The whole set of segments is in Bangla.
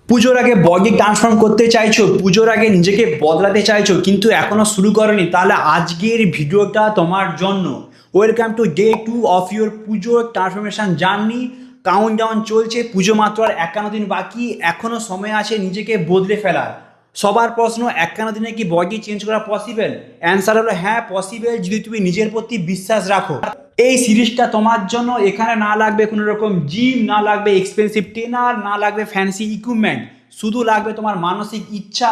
পুজোর আগে বডি ট্রান্সফর্ম করতে চাইছো, পুজোর আগে নিজেকে বদলাতে চাইছো কিন্তু এখনো শুরু করনি, তাহলে আজকের ভিডিওটা তোমার জন্য। Welcome to day 2 of your Puja transformation journey. Count down চলছে, পুজো মাত্র আর 51 দিন বাকি, এখনো সময় আছে নিজেকে বদলে ফেলার। সবার প্রশ্ন, 51 দিনে কি বডি চেঞ্জ করা পসিবল? অ্যান্সার হলো হ্যাঁ, পসিবল, যদি তুমি নিজের প্রতি বিশ্বাস রাখো। এই সিরিজটা তোমার জন্য। এখানে না লাগবে কোনো রকম জিম, না লাগবে এক্সপেন্সিভ ট্রেনার, না লাগবে ফ্যান্সি ইকুইপমেন্ট, শুধু লাগবে তোমার মানসিক ইচ্ছা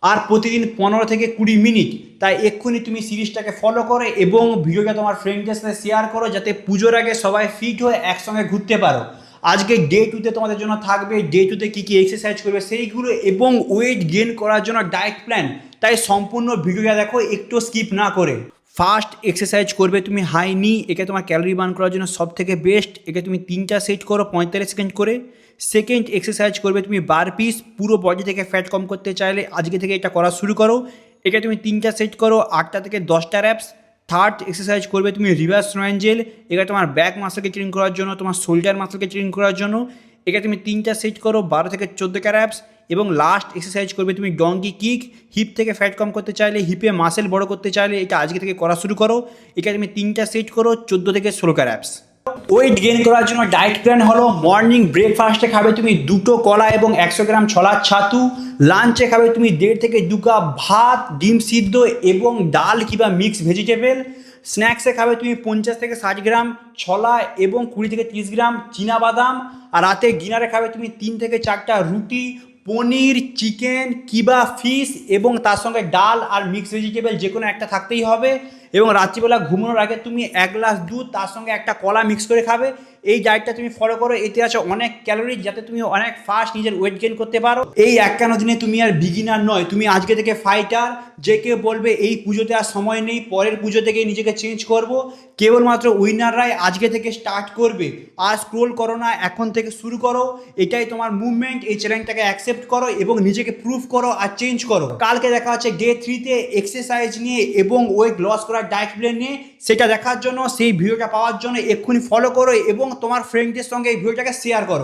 আর প্রতিদিন 15 থেকে 20 মিনিট। তাই এক্ষুনি তুমি সিরিজটাকে ফলো করো এবং ভিডিওটা তোমার ফ্রেন্ডদের সাথে শেয়ার করো, যাতে পুজোর আগে সবাই ফিট হয়ে একসঙ্গে ঘুরতে পারো। আজকে ডে 2তে তোমাদের জন্য থাকবে ডে 2তে কী কী এক্সারসাইজ করবে সেইগুলো এবং ওয়েট গেইন করার জন্য ডায়েট প্ল্যান। তাই সম্পূর্ণ ভিডিওটা দেখো, একটু স্কিপ না করে। ফার্স্ট এক্সারসাইজ করবে তুমি হাই নি, একে তোমার ক্যালোরি বার্ন করার জন্য সব থেকে বেস্ট। একে তুমি 3টা সেট করো 45 সেকেন্ড করে। সেকেন্ড এক্সারসাইজ করবে তুমি বারপিস, পুরো বডি থেকে ফ্যাট কম করতে চাইলে আজকে থেকে এটা করা শুরু করো। একে তুমি 3টা সেট করো 8টা থেকে 10টা র্যাপস। থার্ড এক্সারসাইজ করবে তুমি রিভার্স রেঞ্জেল, এটা তোমার ব্যাক মাসলকে ট্রেন করার জন্য, তোমার শোল্ডার মাসলকে ট্রেন করার জন্য। একে তুমি 3টা সেট করো 12 থেকে 14টা র্যাপস। এবং লাস্ট এক্সারসাইজ করবে তুমি ডঙ্কি কিক, হিপ থেকে ফ্যাট কম করতে চাইলে, হিপে মাসেল বড় করতে চাইলে এটা আজকে থেকে করা শুরু করো। একে তুমি 3টা সেট করো 14 থেকে 16টা র্যাপস। ওয়েট গেইন করার জন্য ডায়েট প্ল্যান হলো, মর্নিং ব্রেকফাস্টে খাবে তুমি 2টো কলা এবং 100 গ্রাম ছোলার ছাতু। লাঞ্চে খাবে তুমি 1.5 থেকে 2 কাপ ভাত, ডিম সিদ্ধ এবং ডাল কিংবা মিক্স ভেজিটেবল। স্ন্যাক্সে খাবে তুমি 50 থেকে 60 গ্রাম ছোলা এবং 20 থেকে 30 গ্রাম বাদাম। আর রাতে ডিনারে খাবে তুমি 3 থেকে 4টা রুটি, পনির, চিকেন কিংবা ফিশ এবং তার সঙ্গে ডাল আর মিক্স ভেজিটেবল যে কোনো একটা থাকতেই হবে। এবং রাত্রিবেলা ঘুমানোর আগে তুমি 1 গ্লাস দুধ তার সঙ্গে একটা কলা মিক্স করে খাবে। এই ডায়েটটা তুমি ফলো করো, এতে আছে অনেক ক্যালোরি, যাতে তুমি অনেক ফাস্ট নিজের ওয়েট গেইন করতে পারো। এই 51 দিনে তুমি আর বিগিনার নয়, তুমি আজকে থেকে ফাইটার। যে কেউ বলবে এই পুজোতে আর সময় নেই, পরের পুজো থেকে নিজেকে চেঞ্জ করব, কেবলমাত্র উইনাররাই আজকে থেকে স্টার্ট করবে। আর স্ক্রোল করো না, এখন থেকে শুরু করো। এটাই তোমার মুভমেন্ট, এই চ্যালেঞ্জটাকে অ্যাকসেপ্ট করো এবং নিজেকে প্রুভ করো আর চেঞ্জ করো। কালকে দেখা হচ্ছে ডে 3তে এক্সারসাইজ নিয়ে এবং ওয়েট লস করার ডায়েট প্ল্যান নিয়ে। সেটা দেখার জন্য, সেই ভিডিওটা পাওয়ার জন্য এক্ষুনি ফলো করো এবং তোমার ফ্রেন্ডদের সঙ্গে এই ভিডিওটাকে শেয়ার করো।